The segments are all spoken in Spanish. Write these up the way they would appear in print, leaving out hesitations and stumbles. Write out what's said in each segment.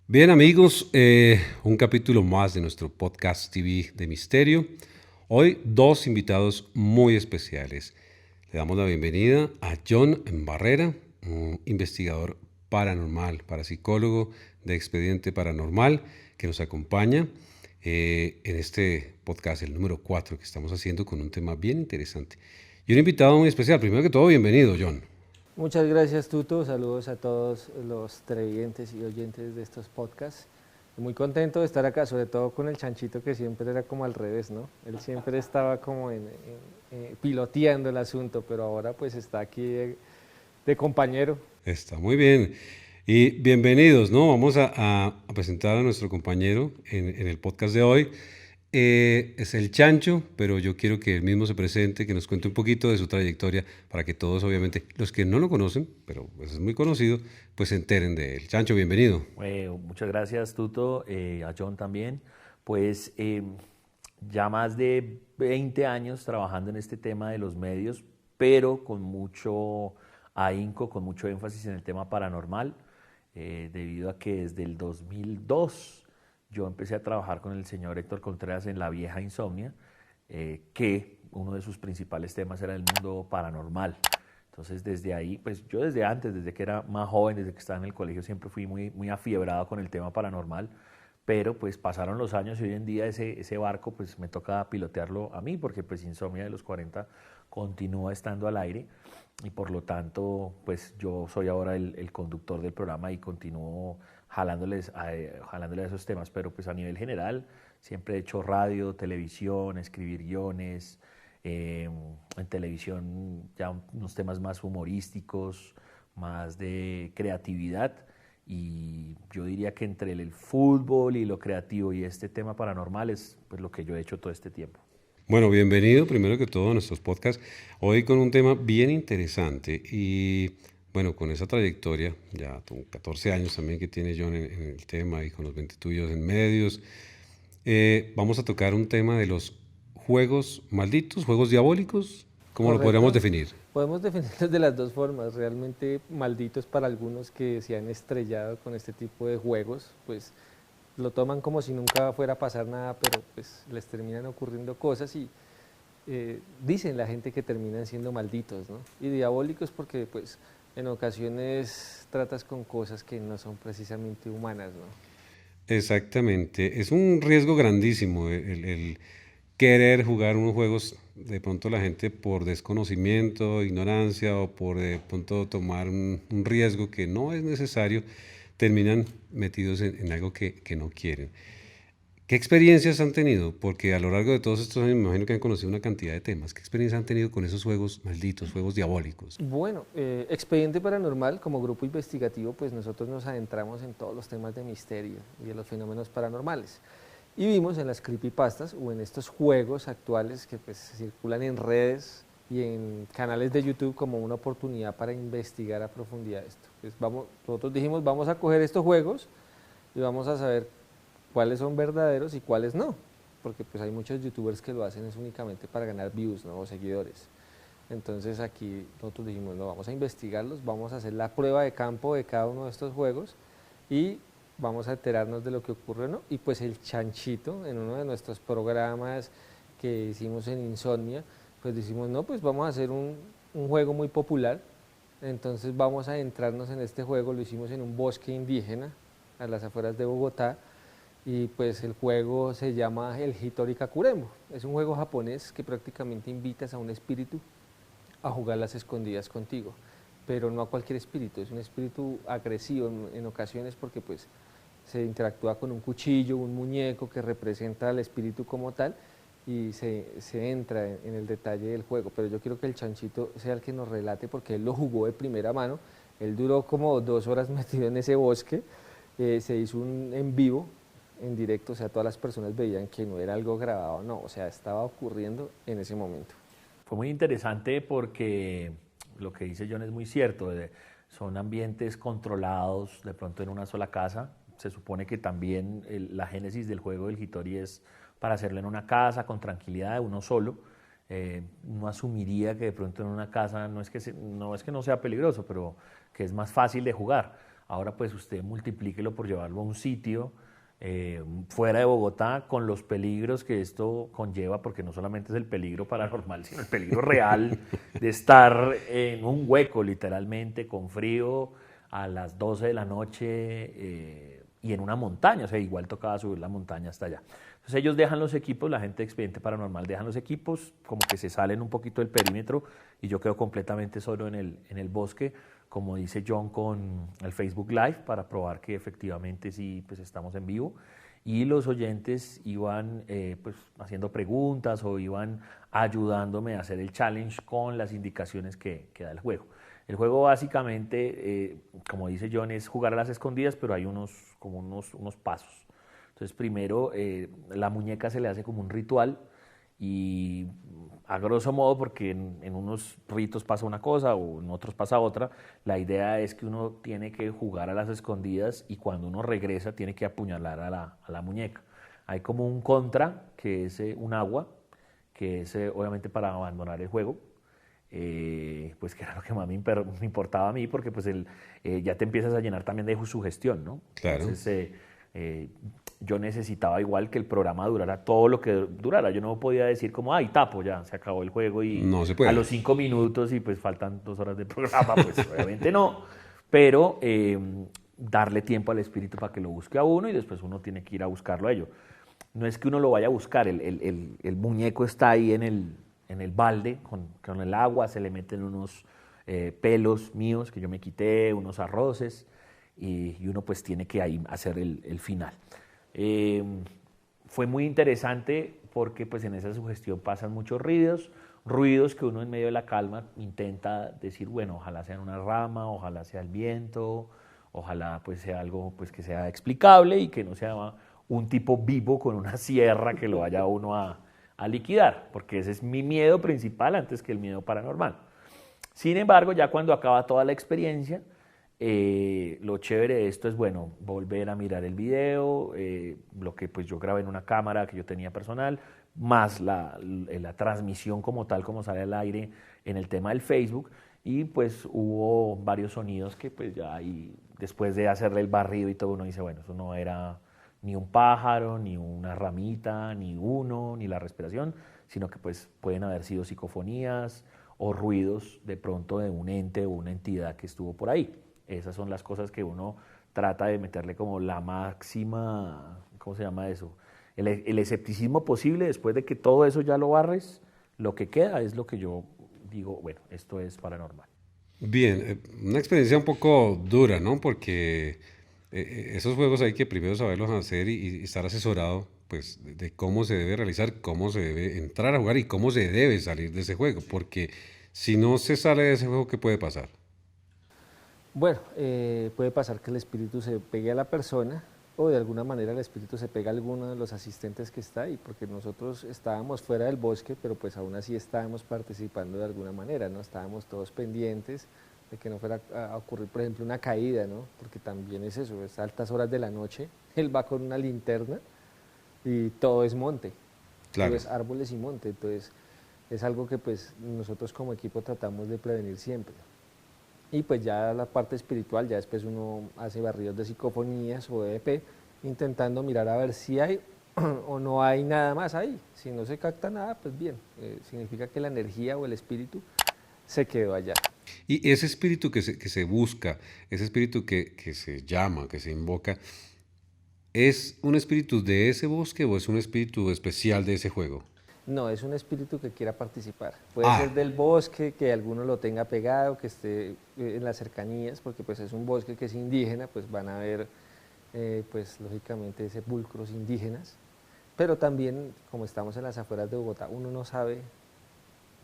Bien amigos, un capítulo más de nuestro podcast TV de Misterio. Hoy dos invitados muy especiales. Le damos la bienvenida a John Barrera, un investigador paranormal, parapsicólogo de Expediente Paranormal, que nos acompaña en este podcast, el número 4 que estamos haciendo con un tema bien interesante. Y un invitado muy especial. Primero que todo, bienvenido, John. Muchas gracias, Tuto. Saludos a todos los televidentes y oyentes de estos podcasts. Muy contento de estar acá, sobre todo con el Chanchito, que siempre era como al revés, ¿no? Él siempre estaba como piloteando el asunto, pero ahora pues está aquí de compañero. Está muy bien. Y bienvenidos, ¿no? Vamos a presentar a nuestro compañero en el podcast de hoy. Es el Chancho, pero yo quiero que él mismo se presente, que nos cuente un poquito de su trayectoria para que todos, obviamente, los que no lo conocen, pero pues es muy conocido, pues se enteren de él. Chancho, bienvenido. Muchas gracias, Tuto, a John también. Pues ya más de 20 años trabajando en este tema de los medios, pero con mucho ahínco, con mucho énfasis en el tema paranormal, debido a que desde el 2002 yo empecé a trabajar con el señor Héctor Contreras en La Vieja Insomnia, que uno de sus principales temas era el mundo paranormal. Entonces desde ahí, pues yo desde antes, desde que era más joven, desde que estaba en el colegio, siempre fui muy afiebrado con el tema paranormal, pero pues pasaron los años y hoy en día ese barco pues me toca pilotearlo a mí, porque pues Insomnia de los 40 continúa estando al aire y por lo tanto pues yo soy ahora el conductor del programa y continúo jalándole a esos temas, pero pues a nivel general siempre he hecho radio, televisión, escribir guiones, en televisión ya unos temas más humorísticos, más de creatividad, y yo diría que entre el fútbol y lo creativo y este tema paranormal es pues lo que yo he hecho todo este tiempo. Bueno, bienvenido primero que todo a nuestros podcasts. Hoy con un tema bien interesante y bueno, con esa trayectoria, ya con 14 años también que tiene John en el tema y con los 20 tuyos en medios, vamos a tocar un tema de los juegos malditos, juegos diabólicos, ¿cómo lo podríamos Correcto. definir? Podemos definirlos de las dos formas, realmente malditos para algunos que se han estrellado con este tipo de juegos, pues lo toman como si nunca fuera a pasar nada, pero pues les terminan ocurriendo cosas y dicen la gente que terminan siendo malditos, ¿no? Y diabólicos porque pues en ocasiones tratas con cosas que no son precisamente humanas, ¿no? Exactamente, es un riesgo grandísimo el querer jugar unos juegos, de pronto la gente por desconocimiento, ignorancia o por de pronto tomar un riesgo que no es necesario, terminan metidos en algo que no quieren. ¿Qué experiencias han tenido? Porque a lo largo de todos estos años me imagino que han conocido una cantidad de temas. ¿Qué experiencias han tenido con esos juegos malditos, juegos diabólicos? Bueno, Expediente Paranormal, como grupo investigativo, pues nosotros nos adentramos en todos los temas de misterio y de los fenómenos paranormales. Y vimos en las creepypastas o en estos juegos actuales que pues circulan en redes y en canales de YouTube como una oportunidad para investigar a profundidad esto. Pues nosotros dijimos, vamos a coger estos juegos y vamos a saber cuáles son verdaderos y cuáles no, porque pues hay muchos youtubers que lo hacen es únicamente para ganar views, ¿no? O seguidores. Entonces aquí nosotros dijimos, no, vamos a investigarlos, vamos a hacer la prueba de campo de cada uno de estos juegos y vamos a enterarnos de lo que ocurre, ¿no? Y pues el Chanchito, en uno de nuestros programas que hicimos en Insomnia, pues decimos, no, pues vamos a hacer un juego muy popular, entonces vamos a adentrarnos en este juego, lo hicimos en un bosque indígena, a las afueras de Bogotá, y pues el juego se llama el Hitori Kakurembo. Es un juego japonés que prácticamente invitas a un espíritu a jugar las escondidas contigo, pero no a cualquier espíritu, es un espíritu agresivo en ocasiones porque pues se interactúa con un cuchillo, un muñeco que representa al espíritu como tal y se entra en el detalle del juego, pero yo quiero que el Chanchito sea el que nos relate porque él lo jugó de primera mano, él duró como 2 horas metido en ese bosque, se hizo un en vivo, en directo, o sea, todas las personas veían que no era algo grabado, no, o sea, estaba ocurriendo en ese momento. Fue muy interesante porque lo que dice John es muy cierto, son ambientes controlados de pronto en una sola casa. Se supone que también la génesis del juego del Hitori es para hacerlo en una casa con tranquilidad de uno solo. Uno asumiría que de pronto en una casa no es que no sea peligroso, pero que es más fácil de jugar. Ahora pues usted multiplíquelo por llevarlo a un sitio fuera de Bogotá con los peligros que esto conlleva, porque no solamente es el peligro paranormal, sino el peligro real de estar en un hueco literalmente, con frío, a las 12 de la noche y en una montaña, o sea, igual tocaba subir la montaña hasta allá. Entonces ellos dejan los equipos, la gente de Expediente Paranormal dejan los equipos, como que se salen un poquito del perímetro y yo quedo completamente solo en el bosque, como dice John con el Facebook Live, para probar que efectivamente sí, pues estamos en vivo. Y los oyentes iban pues haciendo preguntas o iban ayudándome a hacer el challenge con las indicaciones que da el juego. El juego básicamente, como dice John, es jugar a las escondidas, pero hay unos pasos. Entonces primero la muñeca se le hace como un ritual y a grosso modo, porque en unos ritos pasa una cosa o en otros pasa otra, la idea es que uno tiene que jugar a las escondidas y cuando uno regresa tiene que apuñalar a la muñeca. Hay como un contra, que es un agua, que es obviamente para abandonar el juego. Pues que era lo que más me importaba a mí, porque pues ya te empiezas a llenar también de sugestión, ¿no? Claro. Entonces yo necesitaba igual que el programa durara todo lo que durara. Yo no podía decir como, ay, tapo, ya, se acabó el juego y No se puede. a los 5 minutos y pues faltan 2 horas de programa, pues obviamente no. Pero darle tiempo al espíritu para que lo busque a uno y después uno tiene que ir a buscarlo a ello. No es que uno lo vaya a buscar, el muñeco está ahí en el balde con el agua, se le meten unos pelos míos que yo me quité, unos arroces, y uno pues tiene que ahí hacer el final. Fue muy interesante porque pues en esa sugestión pasan muchos ruidos que uno en medio de la calma intenta decir, bueno, ojalá sea una rama, ojalá sea el viento, ojalá pues sea algo pues que sea explicable y que no sea un tipo vivo con una sierra que lo vaya uno a liquidar, porque ese es mi miedo principal antes que el miedo paranormal. Sin embargo, ya cuando acaba toda la experiencia, lo chévere de esto es, bueno, volver a mirar el video, lo que pues yo grabé en una cámara que yo tenía personal, más la transmisión como tal, como sale al aire en el tema del Facebook, y pues hubo varios sonidos que pues ya ahí, después de hacerle el barrido y todo, uno dice, bueno, eso no era ni un pájaro, ni una ramita, ni uno, ni la respiración, sino que pues pueden haber sido psicofonías o ruidos de pronto de un ente o una entidad que estuvo por ahí. Esas son las cosas que uno trata de meterle como la máxima, ¿cómo se llama eso? El escepticismo posible después de que todo eso ya lo barres, lo que queda es lo que yo digo, bueno, esto es paranormal. Bien, una experiencia un poco dura, ¿no? Porque esos juegos hay que primero saberlos hacer y estar asesorado, pues, de cómo se debe realizar, cómo se debe entrar a jugar y cómo se debe salir de ese juego. Porque si no se sale de ese juego, ¿qué puede pasar? Bueno, puede pasar que el espíritu se pegue a la persona o de alguna manera el espíritu se pega a alguno de los asistentes que está ahí, porque nosotros estábamos fuera del bosque, pero pues aún así estábamos participando de alguna manera, ¿no? Estábamos todos pendientes de que no fuera a ocurrir, por ejemplo, una caída, ¿no? Porque también es eso, es a altas horas de la noche, él va con una linterna y todo es monte, todo Claro. es árboles y monte, entonces es algo que pues nosotros como equipo tratamos de prevenir siempre. Y pues ya la parte espiritual, ya después uno hace barridos de psicofonías o de EP, intentando mirar a ver si hay o no hay nada más ahí. Si no se capta nada, pues bien, significa que la energía o el espíritu se quedó allá. Y ese espíritu que se busca, ese espíritu que se llama, que se invoca, ¿es un espíritu de ese bosque o es un espíritu especial de ese juego? No, es un espíritu que quiera participar. Puede Ah, ser del bosque, que alguno lo tenga pegado, que esté en las cercanías, porque pues es un bosque que es indígena, pues van a haber, pues lógicamente, sepulcros indígenas. Pero también, como estamos en las afueras de Bogotá, uno no sabe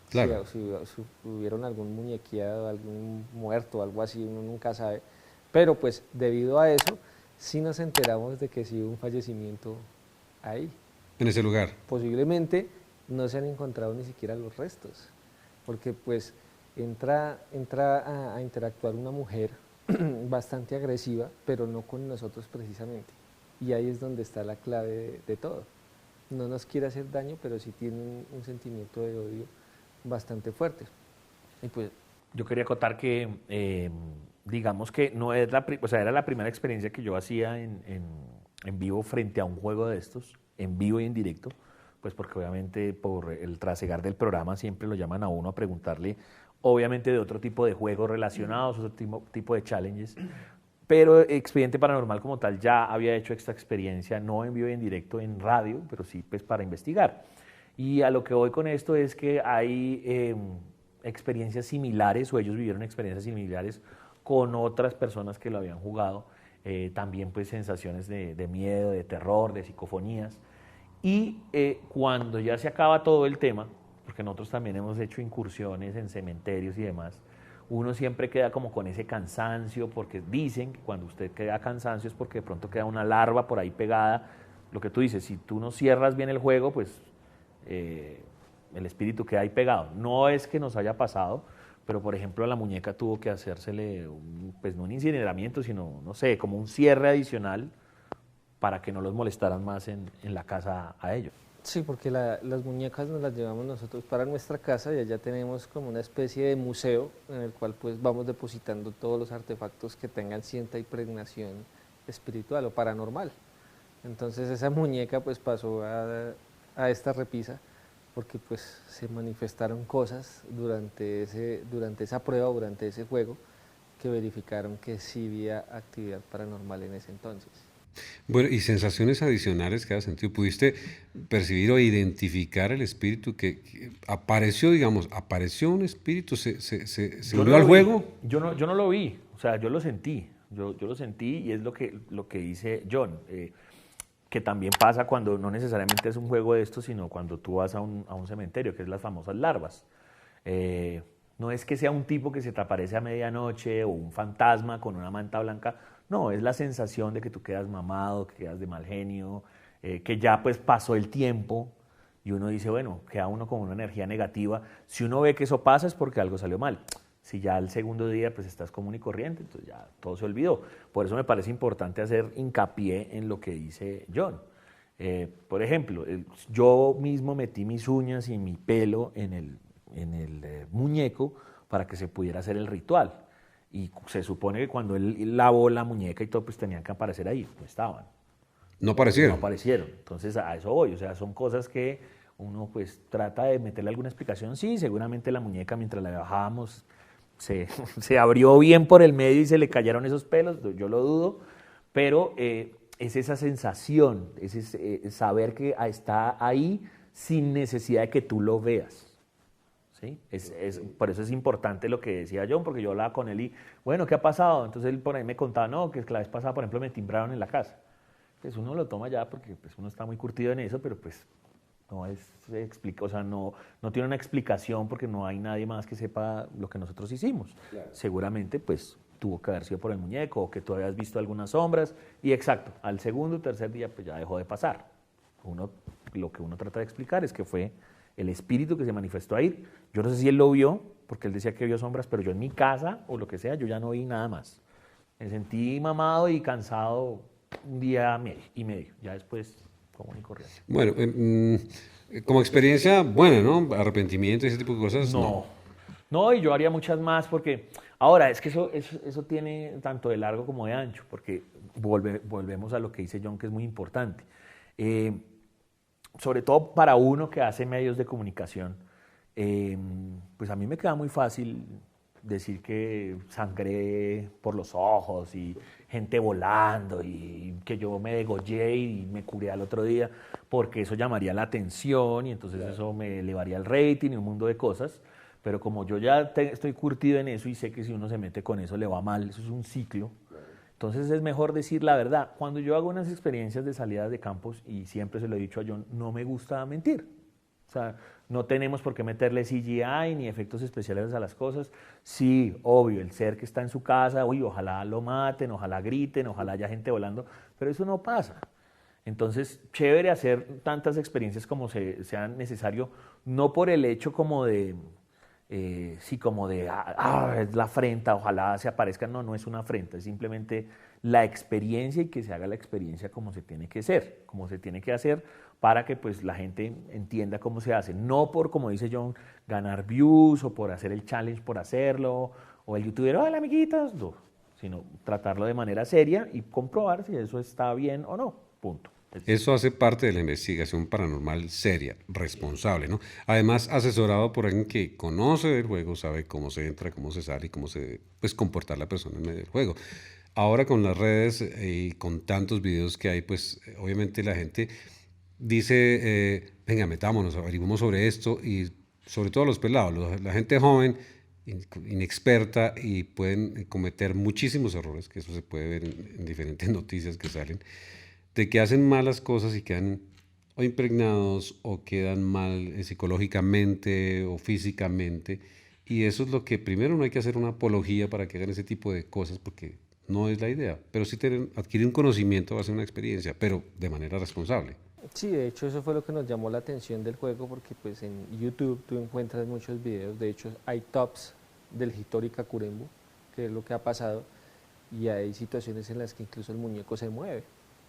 claro. si hubieron algún muñequeado, algún muerto, algo así, uno nunca sabe. Pero pues debido a eso, sí nos enteramos de que sí hubo un fallecimiento ahí. En ese lugar. Posiblemente no se han encontrado ni siquiera los restos, porque pues entra a interactuar una mujer bastante agresiva, pero no con nosotros precisamente. Y ahí es donde está la clave de todo. No nos quiere hacer daño, pero sí tiene un sentimiento de odio bastante fuerte. Y pues Yo quería acotar que digamos que no es o sea, era la primera experiencia que yo hacía en vivo frente a un juego de estos, en vivo y en directo, pues porque obviamente por el trasegar del programa siempre lo llaman a uno a preguntarle, obviamente de otro tipo de juegos relacionados, otro tipo de challenges, pero Expediente Paranormal como tal ya había hecho esta experiencia, no en vivo y en directo en radio, pero sí pues para investigar. Y a lo que voy con esto es que hay experiencias similares, o ellos vivieron experiencias similares con otras personas que lo habían jugado, también pues sensaciones de miedo, de terror, de psicofonías. Y cuando ya se acaba todo el tema, porque nosotros también hemos hecho incursiones en cementerios y demás, uno siempre queda como con ese cansancio, porque dicen que cuando usted queda cansancio es porque de pronto queda una larva por ahí pegada. Lo que tú dices, si tú no cierras bien el juego, pues el espíritu queda ahí pegado. No es que nos haya pasado, pero por ejemplo a la muñeca tuvo que hacérsele, pues no un incineramiento, sino, no sé, como un cierre adicional para que no los molestaran más en la casa a ellos. Sí, porque las muñecas nos las llevamos nosotros para nuestra casa y allá tenemos como una especie de museo en el cual pues vamos depositando todos los artefactos que tengan cierta impregnación espiritual o paranormal. Entonces esa muñeca pues pasó a esta repisa porque pues se manifestaron cosas durante esa prueba, durante ese juego, que verificaron que sí había actividad paranormal en ese entonces. Bueno, y sensaciones adicionales que has sentido. ¿Pudiste percibir o identificar el espíritu que apareció, digamos, apareció un espíritu, se unió al juego? Yo no lo vi, o sea, yo lo sentí. Yo lo sentí y es lo que dice John, que también pasa cuando no necesariamente es un juego de esto, sino cuando tú vas a un cementerio, que es las famosas larvas. No es que sea un tipo que se te aparece a medianoche o un fantasma con una manta blanca, no, es la sensación de que tú quedas mamado, que quedas de mal genio, que ya pues pasó el tiempo y uno dice, bueno, queda uno con una energía negativa. Si uno ve que eso pasa es porque algo salió mal. Si ya al segundo día pues estás común y corriente, entonces ya todo se olvidó. Por eso me parece importante hacer hincapié en lo que dice John. Por ejemplo, yo mismo metí mis uñas y mi pelo en el muñeco para que se pudiera hacer el ritual. Y se supone que cuando él lavó la muñeca y todo, pues tenían que aparecer ahí, no estaban. No aparecieron. No aparecieron. Entonces a eso voy, o sea, son cosas que uno pues trata de meterle alguna explicación. Sí, seguramente la muñeca mientras la bajábamos se abrió bien por el medio y se le cayeron esos pelos, yo lo dudo, pero es esa sensación, es saber que está ahí sin necesidad de que tú lo veas. ¿Sí? Por eso es importante lo que decía John, porque yo hablaba con él y, bueno, ¿qué ha pasado? Entonces él por ahí me contaba, no, que la vez pasada, por ejemplo, me timbraron en la casa. Pues uno lo toma ya porque pues, uno está muy curtido en eso, pero pues no o sea, no tiene una explicación porque no hay nadie más que sepa lo que nosotros hicimos. Claro. Seguramente, pues, tuvo que haber sido por el muñeco o que tú habías visto algunas sombras y exacto, al segundo o tercer día pues ya dejó de pasar. Lo que uno trata de explicar es que fue el espíritu que se manifestó ahí. Yo no sé si él lo vio, porque él decía que vio sombras, pero yo en mi casa o lo que sea, yo ya no vi nada más. Me sentí mamado y cansado un día y medio, ya después común y corriente. Bueno, como experiencia buena, ¿no? Arrepentimiento y ese tipo de cosas, No, y yo haría muchas más porque, ahora, es que eso tiene tanto de largo como de ancho, porque volvemos a lo que dice John, que es muy importante. Sobre todo para uno que hace medios de comunicación, pues a mí me queda muy fácil decir que sangré por los ojos y gente volando y que yo me degollé y me curé al otro día, porque eso llamaría la atención y entonces eso me elevaría el rating y un mundo de cosas. Pero como yo ya estoy curtido en eso y sé que si uno se mete con eso le va mal, eso es un ciclo, entonces es mejor decir la verdad. Cuando yo hago unas experiencias de salidas de campos, y siempre se lo he dicho a John, no me gusta mentir. O sea, no tenemos por qué meterle CGI ni efectos especiales a las cosas. Sí, obvio, el ser que está en su casa, uy, ojalá lo maten, ojalá griten, ojalá haya gente volando, pero eso no pasa. Entonces, chévere hacer tantas experiencias como sea necesario, no por el hecho como de... es la afrenta, ojalá se aparezca. No es una afrenta, es simplemente la experiencia y que se haga la experiencia como se tiene que hacer, para que pues la gente entienda cómo se hace. No por, como dice John, ganar views o por hacer el challenge por hacerlo, o el youtuber, hola amiguitos, no. sino tratarlo de manera seria y comprobar si eso está bien o no, punto. Eso hace parte de la investigación paranormal seria, responsable, ¿no? Además, asesorado por alguien que conoce del juego, sabe cómo se entra, cómo se sale y cómo se debe, pues, comportar la persona en medio del juego. Ahora con las redes y con tantos videos que hay, pues obviamente la gente dice, venga, metámonos, averiguemos sobre esto y sobre todo los pelados, la gente joven, inexperta y pueden cometer muchísimos errores, que eso se puede ver en diferentes noticias que salen, de que hacen malas cosas y quedan o impregnados o quedan mal psicológicamente o físicamente. Y eso es lo que primero no hay que hacer una apología para que hagan ese tipo de cosas porque no es la idea. Pero sí adquirir un conocimiento va a ser una experiencia, pero de manera responsable. Sí, de hecho eso fue lo que nos llamó la atención del juego porque pues en YouTube tú encuentras muchos videos, de hecho hay tops del Hitori Kakurembo, que es lo que ha pasado, y hay situaciones en las que incluso el muñeco se mueve.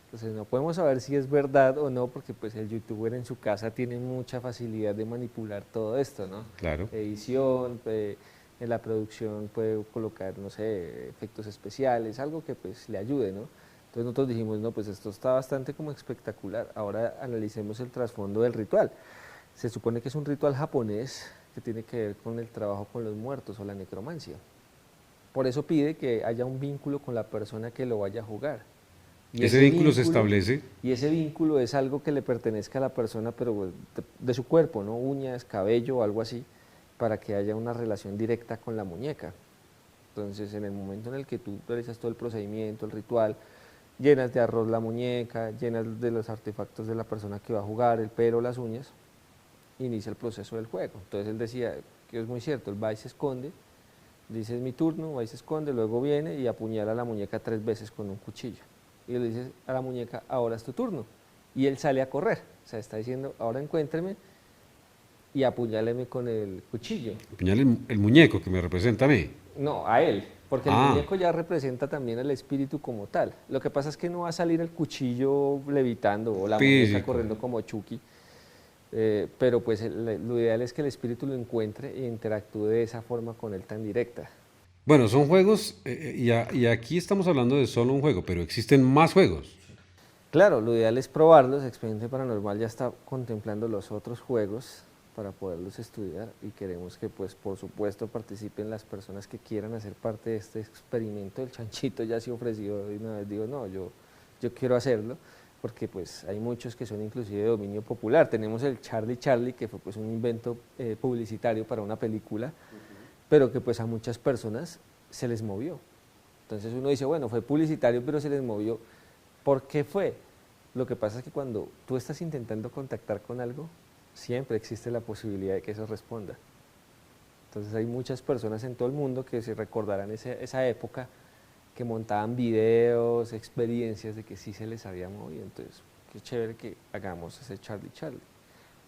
Entonces no podemos saber si es verdad o no porque pues el youtuber en su casa tiene mucha facilidad de manipular todo esto, ¿no? Claro. Edición, en la producción puede colocar, no sé, efectos especiales, algo que pues le ayude, ¿no? Entonces nosotros dijimos, no, pues esto está bastante como espectacular, ahora analicemos el trasfondo del ritual. Se supone que es un ritual japonés que tiene que ver con el trabajo con los muertos o la necromancia. Por eso pide que haya un vínculo con la persona que lo vaya a jugar. Y ese vínculo se establece. Y ese vínculo es algo que le pertenezca a la persona, pero de su cuerpo, ¿no? Uñas, cabello o algo así, para que haya una relación directa con la muñeca. Entonces, en el momento en el que tú realizas todo el procedimiento, el ritual, llenas de arroz la muñeca, llenas de los artefactos de la persona que va a jugar, el pelo, las uñas, inicia el proceso del juego. Entonces él decía, que es muy cierto, él va y se esconde, dice es mi turno, va y se esconde, luego viene y apuñala a la muñeca 3 veces con un cuchillo. Y le dice a la muñeca, ahora es tu turno. Y él sale a correr, o sea, está diciendo, ahora encuéntreme y apuñáleme con el cuchillo. Apuñale el muñeco que me representa a mí. No, a él, porque el muñeco ya representa también al espíritu como tal. Lo que pasa es que no va a salir el cuchillo levitando o la muñeca corriendo como Chucky, pero pues lo ideal es que el espíritu lo encuentre e interactúe de esa forma con él tan directa. Bueno, son juegos, y aquí estamos hablando de solo un juego, pero existen más juegos. Claro, lo ideal es probarlos. Expediente Paranormal ya está contemplando los otros juegos para poderlos estudiar y queremos que, pues, por supuesto, participen las personas que quieran hacer parte de este experimento. El Chanchito ya se ofreció y una vez digo, no, yo quiero hacerlo, porque pues hay muchos que son inclusive de dominio popular. Tenemos el Charlie Charlie, que fue pues un invento publicitario para una película, pero que pues a muchas personas se les movió. Entonces uno dice, bueno, fue publicitario, pero se les movió. ¿Por qué fue? Lo que pasa es que cuando tú estás intentando contactar con algo, siempre existe la posibilidad de que eso responda. Entonces hay muchas personas en todo el mundo que se recordarán esa época, que montaban videos, experiencias de que sí se les había movido. Entonces, qué chévere que hagamos ese Charlie Charlie.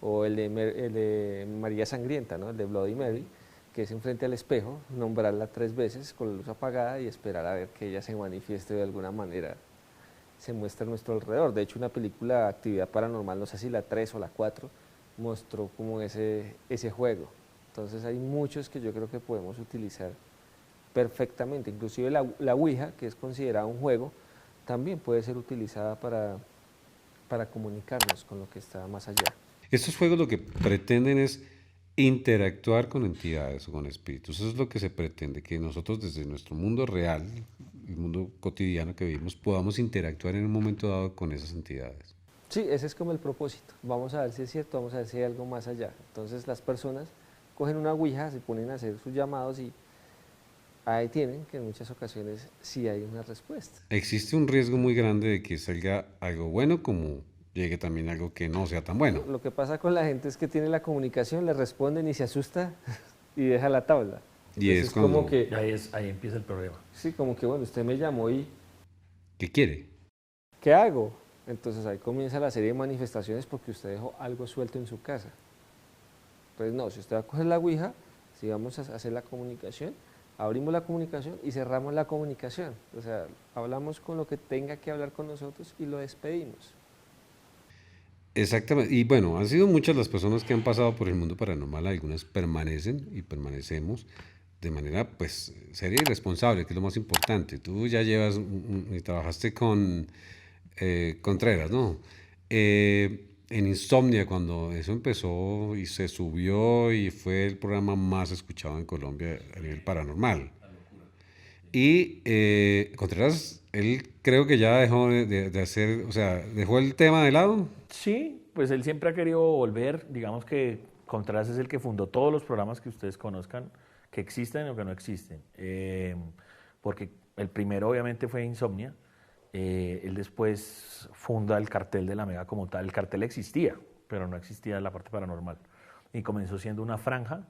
O el de María Sangrienta, ¿no? El de Bloody Mary, que es enfrente al espejo, nombrarla 3 veces con la luz apagada y esperar a ver que ella se manifieste de alguna manera, se muestra a nuestro alrededor. De hecho, una película Actividad Paranormal, no sé si la 3 o la 4, mostró como ese juego. Entonces hay muchos que yo creo que podemos utilizar perfectamente, inclusive la Ouija, que es considerada un juego, también puede ser utilizada para comunicarnos con lo que está más allá. Estos juegos lo que pretenden es interactuar con entidades o con espíritus. Eso es lo que se pretende, que nosotros desde nuestro mundo real, el mundo cotidiano que vivimos, podamos interactuar en un momento dado con esas entidades. Sí, ese es como el propósito. Vamos a ver si es cierto, vamos a ver si hay algo más allá. Entonces las personas cogen una Ouija, se ponen a hacer sus llamados y ahí tienen que en muchas ocasiones sí hay una respuesta. Existe un riesgo muy grande de que salga algo bueno como llegue también algo que no sea tan bueno. Lo que pasa con la gente es que tiene la comunicación, le responden y se asusta y deja la tabla. Y es cuando... como que... Ahí empieza el problema. Sí, como que bueno, usted me llamó y... ¿Qué quiere? ¿Qué hago? Entonces ahí comienza la serie de manifestaciones porque usted dejó algo suelto en su casa. Entonces no, si usted va a coger la Ouija, si vamos a hacer la comunicación, abrimos la comunicación y cerramos la comunicación. O sea, hablamos con lo que tenga que hablar con nosotros y lo despedimos. Exactamente. Y bueno, han sido muchas las personas que han pasado por el mundo paranormal, algunas permanecen y permanecemos, de manera pues seria y responsable, que es lo más importante. Tú ya llevas y trabajaste con Contreras, ¿no? En Insomnia, cuando eso empezó y se subió y fue el programa más escuchado en Colombia a nivel paranormal. Y Contreras, él creo que ya dejó de hacer, o sea, dejó el tema de lado. Sí, pues él siempre ha querido volver, digamos que Contreras es el que fundó todos los programas que ustedes conozcan, que existen o que no existen. Porque el primero obviamente fue Insomnia, él después funda el cartel de la Mega como tal. El cartel existía, pero no existía la parte paranormal. Y comenzó siendo una franja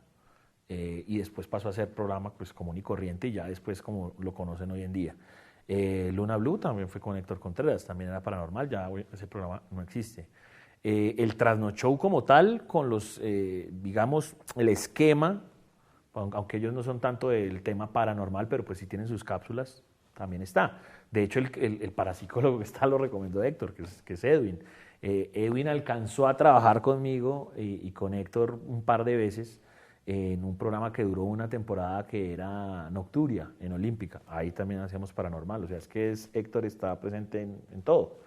y después pasó a ser programa pues, común y corriente y ya después como lo conocen hoy en día. Luna Blue también fue con Héctor Contreras, también era paranormal, ya ese programa no existe. El Trasnoch Show como tal, con los, digamos, el esquema, aunque ellos no son tanto del tema paranormal, pero pues sí tienen sus cápsulas, también está. De hecho, el parapsicólogo que está lo recomendó Héctor, que es Edwin. Edwin alcanzó a trabajar conmigo y con Héctor un par de veces en un programa que duró una temporada que era Nocturia, en Olímpica. Ahí también hacíamos paranormal, o sea, es que Héctor está presente en todo.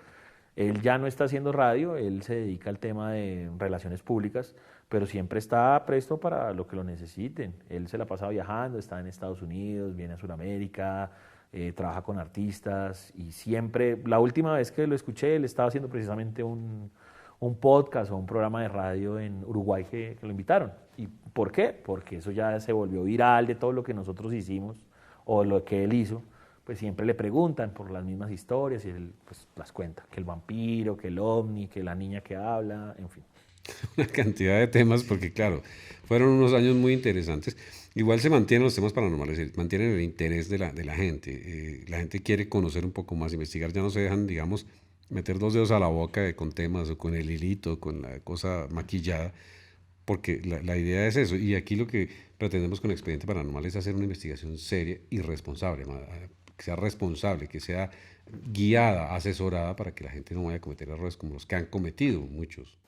Él ya no está haciendo radio, él se dedica al tema de relaciones públicas, pero siempre está presto para lo que lo necesiten. Él se la pasa viajando, está en Estados Unidos, viene a Sudamérica, trabaja con artistas y siempre, la última vez que lo escuché, él estaba haciendo precisamente un podcast o un programa de radio en Uruguay que lo invitaron. ¿Y por qué? Porque eso ya se volvió viral de todo lo que nosotros hicimos o lo que él hizo. Pues siempre le preguntan por las mismas historias y él pues las cuenta, que el vampiro, que el ovni, que la niña que habla, en fin. Una cantidad de temas, porque claro, fueron unos años muy interesantes. Igual se mantienen los temas paranormales, se mantienen el interés de la gente. La gente quiere conocer un poco más, investigar, ya no se dejan, digamos, meter dos dedos a la boca con temas o con el hilito, con la cosa maquillada, porque la idea es eso. Y aquí lo que pretendemos con Expediente Paranormal es hacer una investigación seria y responsable, que sea responsable, que sea guiada, asesorada para que la gente no vaya a cometer errores como los que han cometido muchos.